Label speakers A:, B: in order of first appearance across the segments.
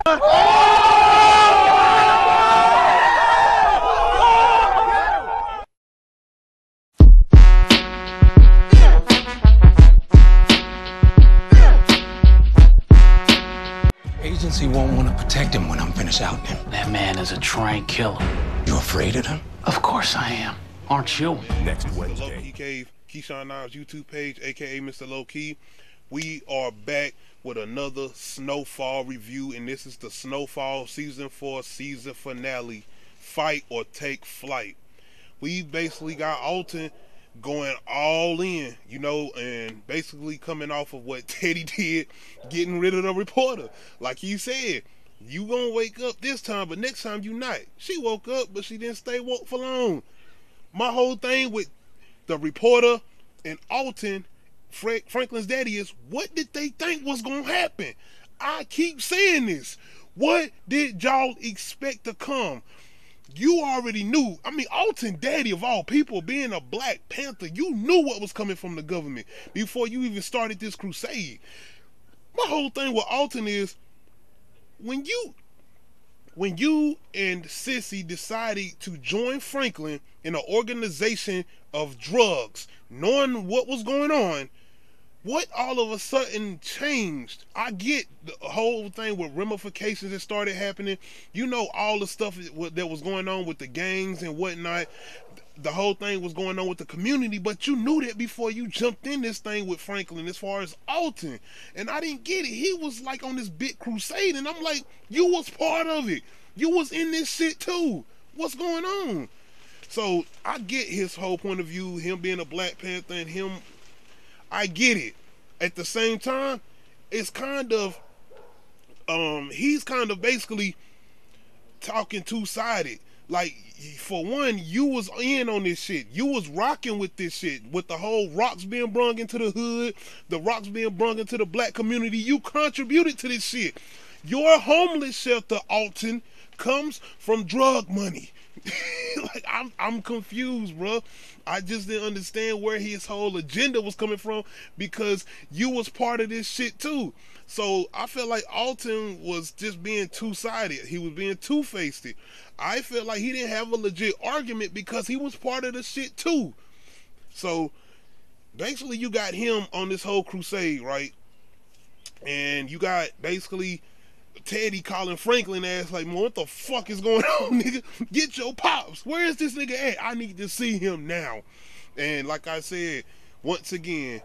A: Agency won't want to protect him when I'm finished out him.
B: That man is a trained killer.
A: You afraid of him?
B: Of course I am. Aren't you?
C: Next Wednesday. Low Key Cave, Keyshawn Niles YouTube page, aka Mr. Low Key. We are back with another Snowfall review, and this is the Snowfall Season 4 season finale, Fight or Take Flight. We basically got Alton going all in, you know, and basically coming off of what Teddy did, getting rid of the reporter. Like he said, you gonna wake up this time, but next time you not. She woke up, but she didn't stay woke for long. My whole thing with the reporter and Alton, Franklin's daddy, is what did they think was gonna happen? I keep saying this. What did y'all expect to come? You already knew. I mean, Alton daddy of all people, being a Black Panther, you knew what was coming from the government before you even started this crusade. My whole thing with Alton is when you and Sissy decided to join Franklin in an organization of drugs, knowing what was going on, what all of a sudden changed? I get the whole thing with ramifications that started happening. You know, all the stuff that was going on with the gangs and whatnot. The whole thing was going on with the community, but you knew that before you jumped in this thing with Franklin as far as Alton. And I didn't get it. He was like on this big crusade, and I'm like, you was part of it. You was in this shit too. What's going on? So I get his whole point of view, him being a Black Panther and him, I get it. At the same time, it's kind of, he's kind of basically talking two-sided. Like, for one, you was in on this shit. You was rocking with this shit, with the whole rocks being brung into the hood, the rocks being brung into the Black community. You contributed to this shit. Your homeless shelter, Alton, comes from drug money. Like, I'm confused, bro. I just didn't understand where his whole agenda was coming from, because you was part of this shit too. So I felt like Alton was just being two-sided. He was being two-faced. I felt like he didn't have a legit argument because he was part of the shit too. So basically you got him on this whole crusade, right? And you got basically Teddy calling Franklin ass like, man, what the fuck is going on, nigga? Get your pops. Where is this nigga at? I need to see him now. And like I said, once again,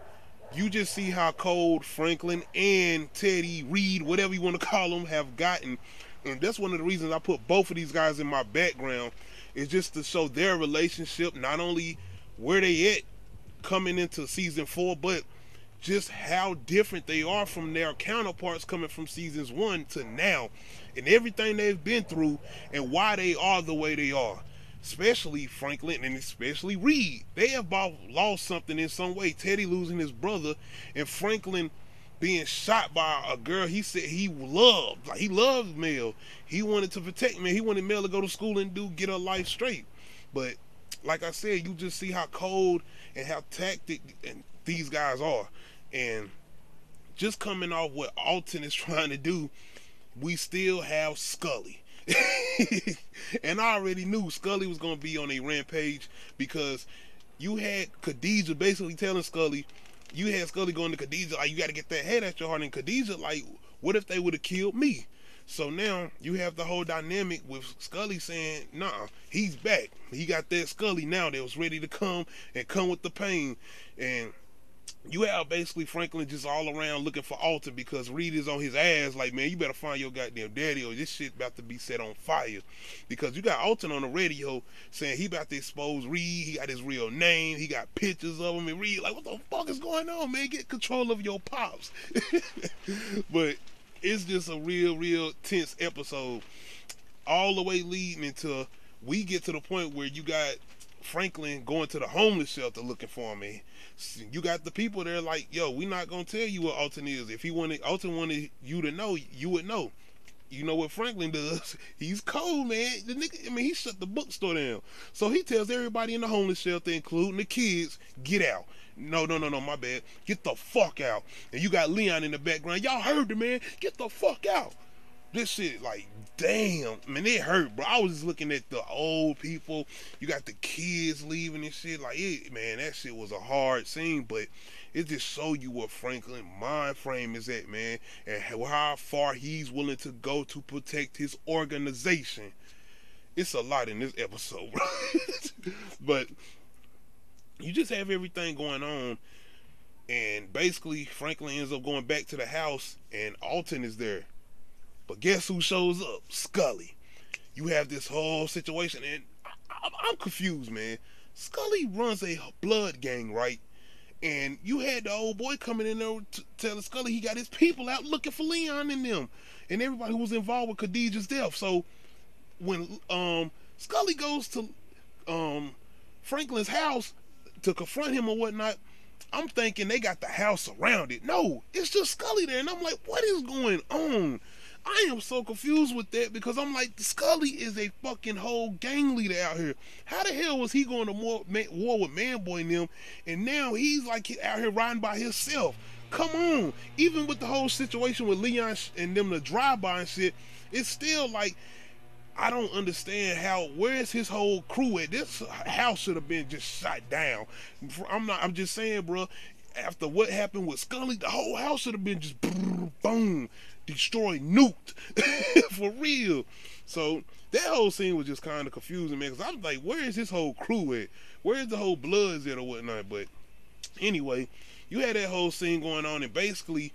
C: you just see how cold Franklin and Teddy, Reed, whatever you want to call them, have gotten. And that's one of the reasons I put both of these guys in my background, is just to show their relationship, not only where they at coming into season 4, but just how different they are from their counterparts coming from seasons 1 to now, and everything they've been through and why they are the way they are. Especially Franklin and especially Reed. They have both lost something in some way. Teddy losing his brother, and Franklin being shot by a girl he said he loved. Like, he loved Mel. He wanted to protect Mel. He wanted Mel to go to school and get her life straight. But like I said, you just see how cold and how tactic and these guys are. And just coming off what Alton is trying to do, we still have Scully. And I already knew Scully was going to be on a rampage, because you had Khadijah basically telling Scully, you had Scully going to Khadijah like, you got to get that head at your heart, and Khadijah like, what if they would have killed me? So now you have the whole dynamic with Scully saying, nah, he's back. He got that Scully now that was ready to come and come with the pain. And you have basically Franklin just all around looking for Alton, because Reed is on his ass like, man, you better find your goddamn daddy or this shit about to be set on fire. Because you got Alton on the radio saying he about to expose Reed. He got his real name. He got pictures of him. And Reed like, what the fuck is going on, man? Get control of your pops. But it's just a real tense episode, all the way leading into, we get to the point where you got Franklin going to the homeless shelter looking for me. You got the people there like, yo, we not gonna tell you what Alton is. If Alton wanted you to know, you would know. You know what Franklin does? He's cold, man. The nigga, I mean, he shut the bookstore down. So he tells everybody in the homeless shelter, including the kids, get out. No, my bad. Get the fuck out. And you got Leon in the background. Y'all heard the man. Get the fuck out. This shit, like, damn, man, it hurt, bro. I was just looking at the old people. You got the kids leaving and shit. Like, it, man, that shit was a hard scene, but it just show you what Franklin mind frame is at, man, and how far he's willing to go to protect his organization. It's a lot in this episode, bro. But you just have everything going on, and basically Franklin ends up going back to the house, and Alton is there. But guess who shows up? Scully. You have this whole situation, and I'm confused, man. Scully runs a blood gang, right? And you had the old boy coming in there telling Scully he got his people out looking for Leon and them, and everybody who was involved with Khadijah's death. So when Scully goes to Franklin's house to confront him or whatnot, I'm thinking they got the house surrounded. No, it's just Scully there, and I'm like, what is going on? I am so confused with that, because I'm like, Scully is a fucking whole gang leader out here. How the hell was he going to war with Manboy and them, and now he's like out here riding by himself? Come on. Even with the whole situation with Leon and them, the drive-by and shit, it's still like, I don't understand where's his whole crew at? This house should have been just shot down. I'm just saying, bro, after what happened with Scully, the whole house should have been just boom, destroyed, nuked. For real. So that whole scene was just kind of confusing, man, because I was like, where is his whole crew at? Where's the whole Bloods at or whatnot? But anyway, you had that whole scene going on, and basically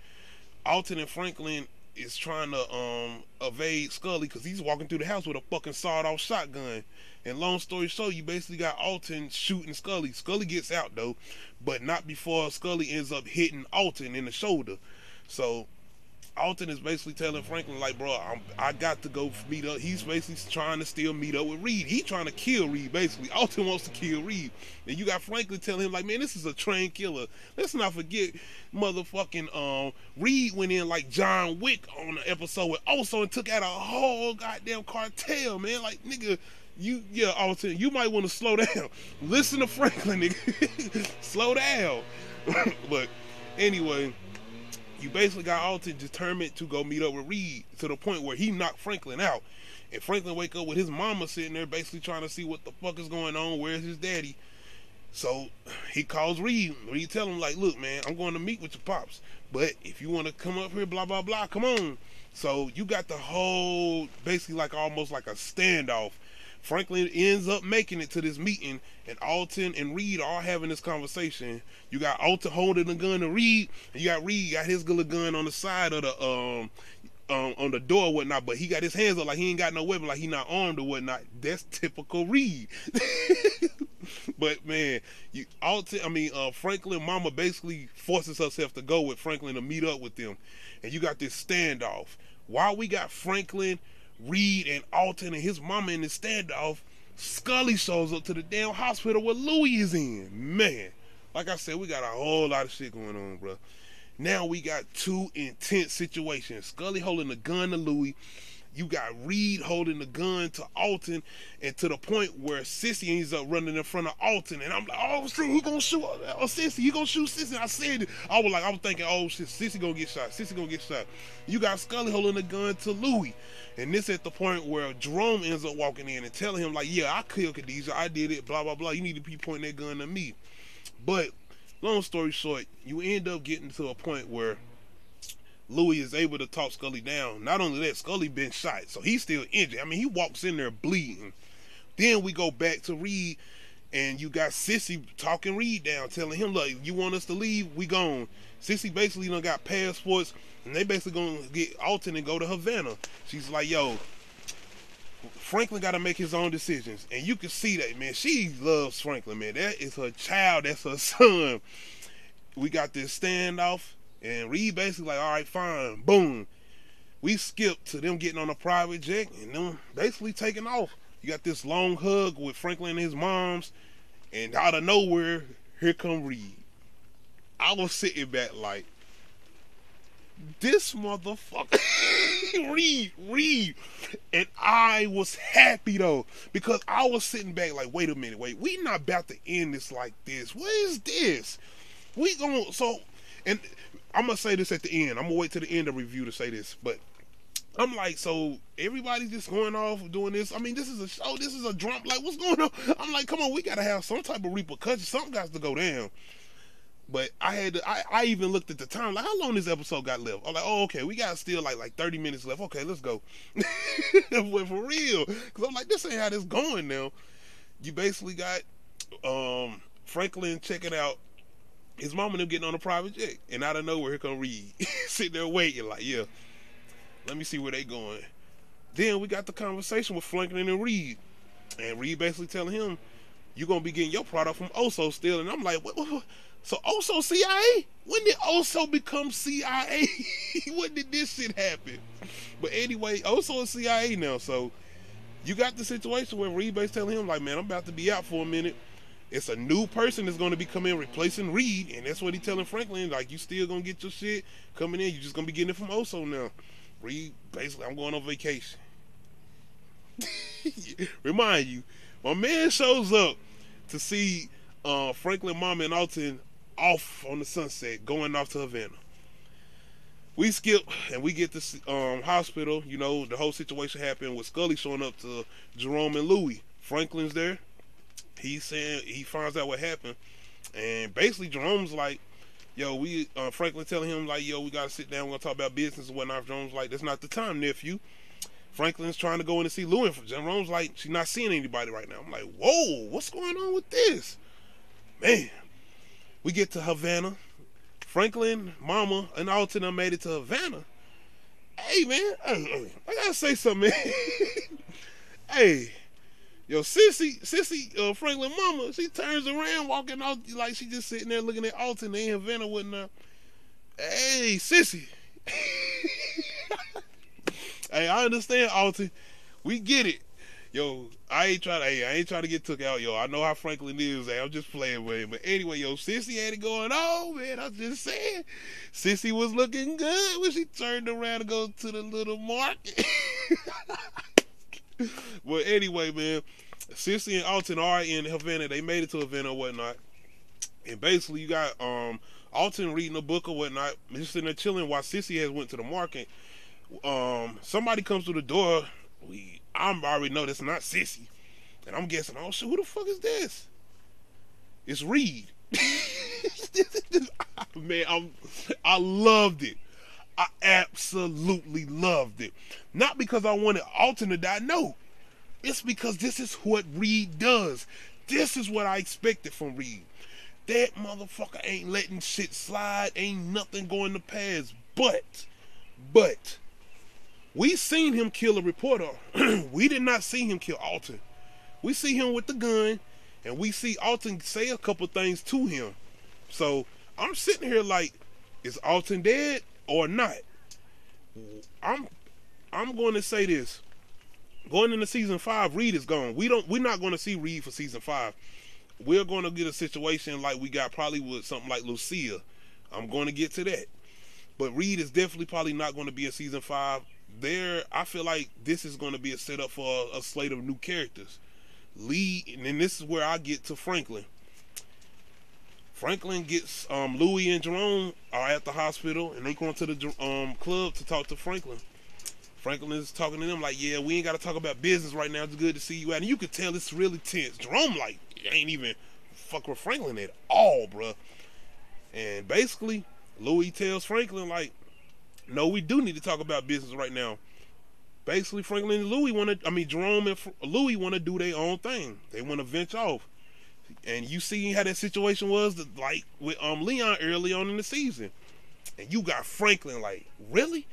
C: Alton and Franklin is trying to evade Scully, because he's walking through the house with a fucking sawed-off shotgun. And long story short, you basically got Alton shooting Scully. Scully gets out though, but not before Scully ends up hitting Alton in the shoulder. So Alton is basically telling Franklin, like, bro, I got to go meet up. He's basically trying to still meet up with Reed. He's trying to kill Reed, basically. Alton wants to kill Reed. And you got Franklin telling him, like, man, this is a trained killer. Let's not forget, motherfucking Reed went in like John Wick on the episode with Oso and took out a whole goddamn cartel, man. Like, nigga, Alton, you might want to slow down. Listen to Franklin, nigga. Slow down. But anyway, you basically got Alton determined to go meet up with Reed, to the point where he knocked Franklin out. And Franklin wake up with his mama sitting there basically trying to see what the fuck is going on, where's his daddy. So he calls Reed. Reed tell him, like, look, man, I'm going to meet with your pops, but if you want to come up here, blah, blah, blah, come on. So you got the whole, basically like almost like a standoff. Franklin ends up making it to this meeting, and Alton and Reed are having this conversation. You got Alton holding the gun to Reed, and you got Reed got his little gun on the side of the on the door or whatnot, but he got his hands up like he ain't got no weapon, like he not armed or whatnot. That's typical Reed. But man, Franklin mama basically forces herself to go with Franklin to meet up with them, and you got this standoff. While we got Franklin, Reed, and Alton and his mama in the standoff, Scully shows up to the damn hospital where Louis is in. Man, like I said, we got a whole lot of shit going on, bro. Now we got two intense situations. Scully holding the gun to Louis. You got Reed holding the gun to Alton, and to the point where Sissy ends up running in front of Alton, and I'm like, oh shit, he gonna shoot Sissy, he gonna shoot Sissy. I said it. I was thinking, oh shit, Sissy gonna get shot, Sissy gonna get shot. You got Scully holding the gun to Louis, and this at the point where Jerome ends up walking in and telling him, like, yeah, I killed Khadijah, I did it, blah blah blah, you need to be pointing that gun at me. But long story short, you end up getting to a point where Louis is able to talk Scully down. Not only that, Scully been shot, so he's still injured. I mean, he walks in there bleeding. Then we go back to Reed, and you got Sissy talking Reed down, telling him, look, you want us to leave, we gone. Sissy basically done got passports, and they basically gonna get Alton and go to Havana. She's like, yo, Franklin got to make his own decisions. And you can see that, man. She loves Franklin, man. That is her child. That's her son. We got this standoff. And Reed basically like, all right, fine. Boom. We skip to them getting on a private jet and them basically taking off. You got this long hug with Franklin and his moms. And out of nowhere, here come Reed. I was sitting back like, this motherfucker. Reed. And I was happy though, because I was sitting back like, wait a minute, we not about to end this like this. What is this? And I'm gonna say this at the end. I'm gonna wait till the end of the review to say this, but I'm like, so everybody's just going off doing this. I mean, this is a show. This is a drama. Like, what's going on? I'm like, come on, we gotta have some type of repercussion. Something got to go down. But I had to, I even looked at the time, like, how long this episode got left? I'm like, oh, okay, we got still like 30 minutes left. Okay, let's go. But for real, because I'm like, this ain't how this going now. You basically got Franklin checking out his mom and them getting on a private jet, and out of nowhere, here come Reed sitting there waiting, like, yeah, let me see where they going. Then we got the conversation with Franklin and Reed, and Reed basically telling him, you're gonna be getting your product from Oso still. And I'm like, what? So Oso CIA? When did Oso become CIA? When did this shit happen? But anyway, Oso is CIA now. So you got the situation where Reed basically telling him, like, man, I'm about to be out for a minute. It's a new person that's going to be coming in replacing Reed, and that's what he telling Franklin, like, you still going to get your shit coming in. You just going to be getting it from Oso now. Reed, basically, I'm going on vacation. Remind you, my man shows up to see Franklin, Mama, and Alton off on the sunset, going off to Havana. We skip and we get to hospital. You know, the whole situation happened with Scully showing up to Jerome and Louie. Franklin's there. He's saying he finds out what happened, and basically Jerome's like, yo, Franklin telling him, like, yo, we gotta sit down, we're gonna talk about business and whatnot. Jerome's like, that's not the time, nephew. Franklin's trying to go in and see Louie, and Jerome's like, she's not seeing anybody right now. I'm like, whoa, what's going on with this? Man, we get to Havana. Franklin, Mama, and Alton made it to Havana. Hey, man, I gotta say something, man. Hey, yo, Sissy, Franklin Mama, she turns around walking out like she just sitting there looking at Alton. They in Havana with her. Hey, Sissy. Hey, I understand, Alton. We get it. Yo, I ain't trying to get took out, yo. I know how Franklin is. Hey, I'm just playing with him. But anyway, yo, Sissy had it going on, man. I was just saying. Sissy was looking good when she turned around to go to the little market. Well, anyway, man, Sissy and Alton are in Havana. They made it to Havana or whatnot. And basically, you got Alton reading a book or whatnot, just sitting there chilling while Sissy has went to the market. Somebody comes through the door. I already know that's not Sissy. And I'm guessing, oh shit, who the fuck is this? It's Reed. Man, I loved it. I absolutely loved it. Not because I wanted Alton to die, no. It's because this is what Reed does. This is what I expected from Reed. That motherfucker ain't letting shit slide. Ain't nothing going to pass. But, we seen him kill a reporter. We did not see him kill Alton. We see him with the gun, and we see Alton say a couple things to him. So I'm sitting here like, is Alton dead or not? I'm going to say this. Going into season 5, Reed is gone. We're not going to see Reed for season 5. We're going to get a situation like we got probably with something like Lucia. I'm going to get to that. But Reed is definitely probably not going to be in season 5. I feel like this is going to be a setup for a slate of new characters. And then this is where I get to Franklin. Franklin gets Louie and Jerome are at the hospital, and they going to the club to talk to Franklin. Franklin is talking to them like, yeah, we ain't got to talk about business right now. It's good to see you out. And you could tell it's really tense. Jerome like, ain't even fuck with Franklin at all, bruh. And basically, Louie tells Franklin like, no, we do need to talk about business right now. Basically, Franklin and Jerome and Louie want to do their own thing. They want to venture off. And you see how that situation was like with Leon early on in the season. And you got Franklin like, really?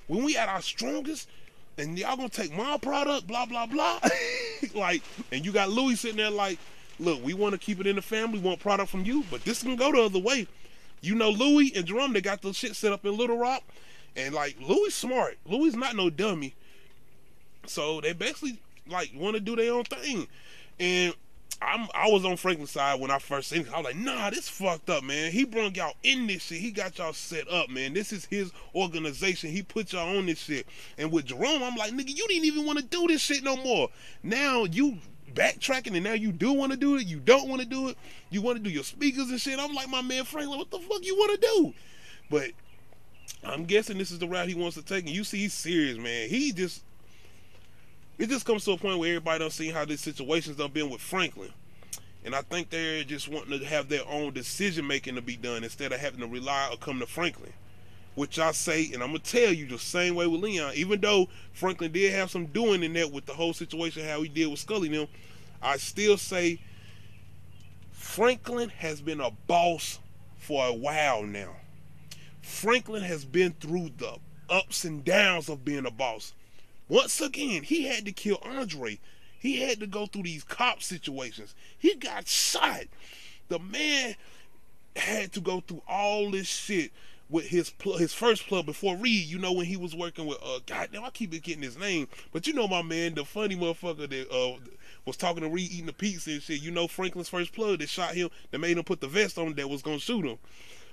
C: When we at our strongest, and y'all gonna take my product, blah, blah, blah. Like, and you got Louie sitting there like, look, we want to keep it in the family, we want product from you, but this can go the other way. You know, Louie and Jerome, they got the shit set up in Little Rock. And like, Louie's smart. Louie's not no dummy. So they basically like want to do their own thing. And I was on Franklin's side when I first seen it. I was like, nah, this fucked up, man. He brought y'all in this shit. He got y'all set up, man. This is his organization. He put y'all on this shit. And with Jerome, I'm like, nigga, you didn't even want to do this shit no more. Now you backtracking, and now you do want to do it. You don't want to do it. You want to do your speakers and shit. I'm like, my man Franklin, what the fuck you want to do? But I'm guessing this is the route he wants to take. And you see, he's serious, man. It just comes to a point where everybody done seen how this situation's done been with Franklin. And I think they're just wanting to have their own decision making to be done instead of having to rely or come to Franklin. Which I say, and I'm going to tell you the same way with Leon, even though Franklin did have some doing in that with the whole situation, how he did with Scully and them, I still say Franklin has been a boss for a while now. Franklin has been through the ups and downs of being a boss. Once again, he had to kill Andre. He had to go through these cop situations. He got shot. The man had to go through all this shit with his first plug before Reed. You know, when he was working with goddamn, I keep getting his name, but you know my man, the funny motherfucker that was talking to Reed eating the pizza and shit. You know Franklin's first plug that shot him, that made him put the vest on that was gonna shoot him.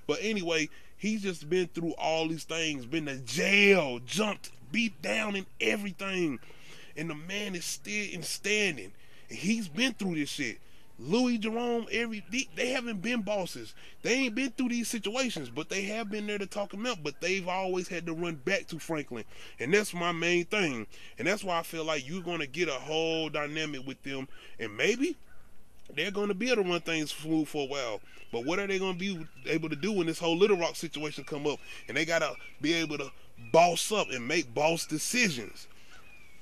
C: But anyway, he's just been through all these things, been to jail, jumped, beat down, and everything. And the man is still standing. And he's been through this shit. Louis, Jerome, they haven't been bosses. They ain't been through these situations, but they have been there to talk them out. But they've always had to run back to Franklin. And that's my main thing. And that's why I feel like you're going to get a whole dynamic with them. And maybe they're going to be able to run things smooth for a while. But what are they going to be able to do when this whole Little Rock situation come up? And they got to be able to boss up and make boss decisions.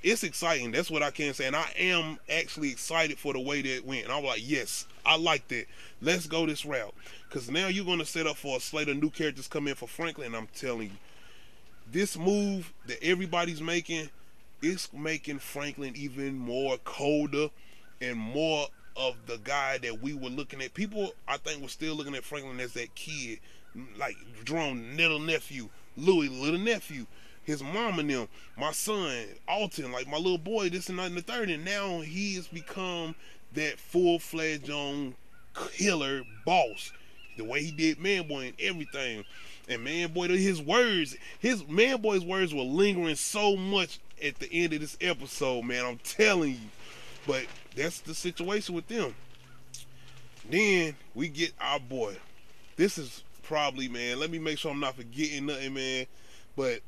C: It's exciting. That's what I can say. And I am actually excited for the way that it went. And I was like, yes, I like that. Let's go this route. Because now you're going to set up for a slate of new characters come in for Franklin. And I'm telling you, this move that everybody's making is making Franklin even more colder and more of the guy that we were looking at. People, I think, were still looking at Franklin as that kid, like Jerome, little nephew, Louis, little nephew, his mom and them, my son, Alton, like my little boy, this and that and the third. And now he has become that full-fledged on killer boss. The way he did Man Boy and everything. And Man Boy, his Man Boy's words were lingering so much at the end of this episode, man. I'm telling you. But that's the situation with them. Then we get our boy. This is probably, man, let me make sure I'm not forgetting nothing, man. But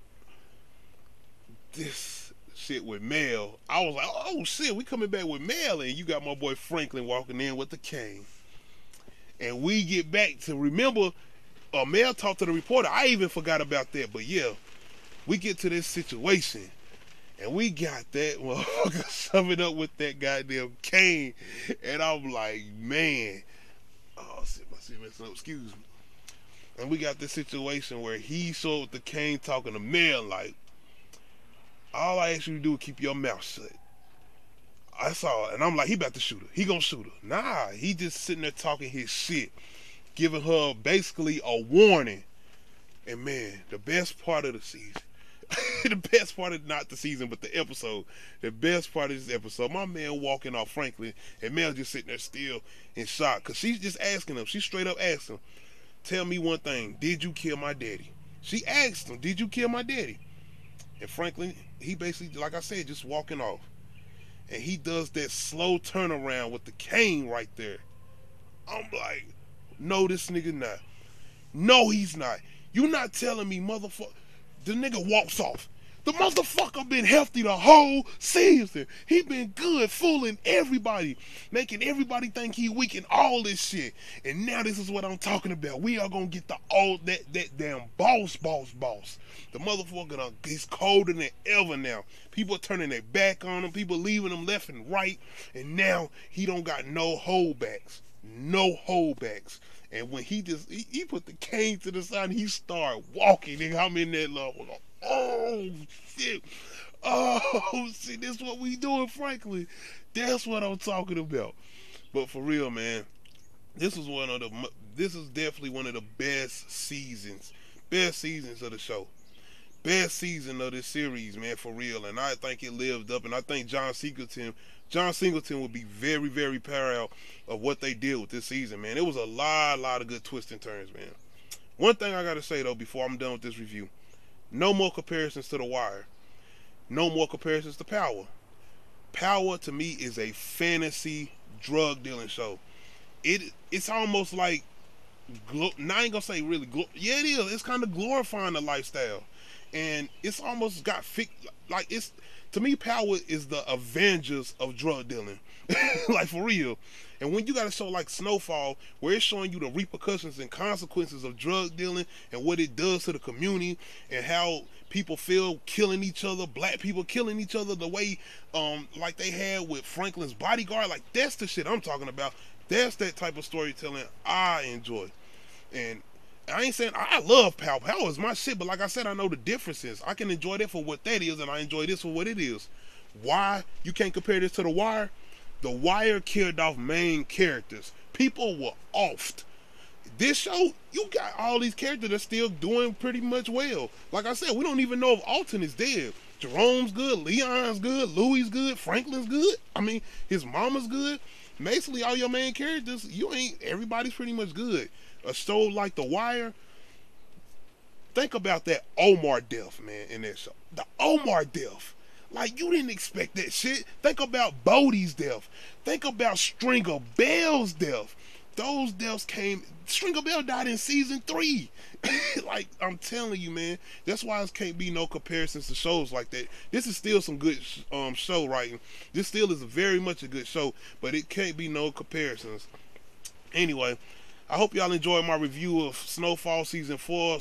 C: this shit with Mel, I was like, oh shit, we coming back with Mel, and you got my boy Franklin walking in with the cane. And we get back to, remember, Mel talked to the reporter. I even forgot about that. But yeah, we get to this situation, and we got that motherfucker shoving up with that goddamn cane. And I'm like, man, oh shit, my shit messing up, excuse me. And we got this situation where he showed with the cane talking to Mel like, all I ask you to do is keep your mouth shut. I saw it, and I'm like, he about to shoot her. He gonna shoot her. Nah, he just sitting there talking his shit, giving her basically a warning. And man, the best part of the season, the best part of, not the season, but the episode, the best part of this episode, my man walking off Franklin, and Mel just sitting there still in shock, because she's just asking him, she straight up asked him, tell me one thing, did you kill my daddy? She asked him, did you kill my daddy? And Franklin, he basically, like I said, just walking off. And he does that slow turnaround with the cane right there. I'm like, no, this nigga not. No, he's not. You not telling me, motherfucker. The nigga walks off. The motherfucker been healthy the whole season. He been good, fooling everybody, making everybody think he weak and all this shit. And now this is what I'm talking about. We are gonna get the old that damn boss. The motherfucker, he's colder than ever now. People are turning their back on him. People leaving him left and right. And now he don't got no holdbacks. No holdbacks. And when he put the cane to the side and he started walking, and I'm in that level. Oh shit. Oh shit, this is what we doing, Franklin. That's what I'm talking about. But for real, man, this is definitely one of the best seasons of the show. Best season of this series, man, for real. And I think it lived up, and I think John Singleton would be very, very proud of what they did with this season, man. It was a lot of good twists and turns, man. One thing I gotta say though, before I'm done with this review, no more comparisons to The Wire. No more comparisons to Power. Power to me is a fantasy drug dealing show. It's almost like now I ain't gonna say really, yeah, it is. It's kind of glorifying the lifestyle, and it's almost got like it's, to me, Power is the Avengers of drug dealing, like for real. And when you got a show like Snowfall, where it's showing you the repercussions and consequences of drug dealing and what it does to the community and how people feel killing each other, black people killing each other, the way like they had with Franklin's bodyguard, like that's the shit I'm talking about. That's that type of storytelling I enjoy. And I ain't saying I love Power. Power is my shit, but like I said, I know the differences. I can enjoy that for what that is, and I enjoy this for what it is. Why you can't compare this to The Wire? The Wire killed off main characters. People were offed. This show, you got all these characters that's still doing pretty much well. Like I said, we don't even know if Alton is dead. Jerome's good, Leon's good, Louie's good, Franklin's good. I mean, his mama's good. Basically, all your main characters, everybody's pretty much good. A show like The Wire, think about that Omar death, man, in that show. The Omar death. Like, you didn't expect that shit. Think about Bodie's death. Think about Stringer Bell's death. Those deaths came. Stringer Bell died in season 3. Like, I'm telling you, man. That's why it can't be no comparisons to shows like that. This is still some good show writing. This still is very much a good show, but it can't be no comparisons. Anyway, I hope y'all enjoyed my review of Snowfall season 4,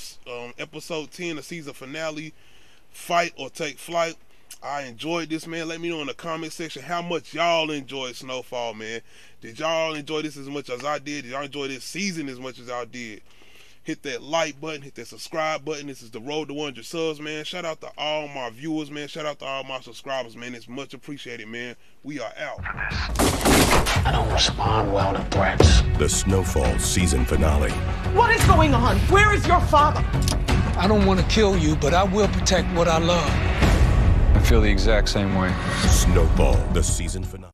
C: episode 10, the season finale, Fight or Take Flight. I enjoyed this, man. Let me know in the comment section how much y'all enjoyed Snowfall, man. Did y'all enjoy this as much as I did? Did y'all enjoy this season as much as I did? Hit that like button, hit that subscribe button. This is the road to 100 subs, man. Shout out to all my viewers, man. Shout out to all my subscribers, man. It's much appreciated, man. We are out.
B: I don't respond well to threats.
D: The Snowfall season finale.
E: What is going on? Where is your father?
A: I don't want to kill you, but I will protect what I love.
F: I feel the exact same way.
D: Snowfall, the season finale.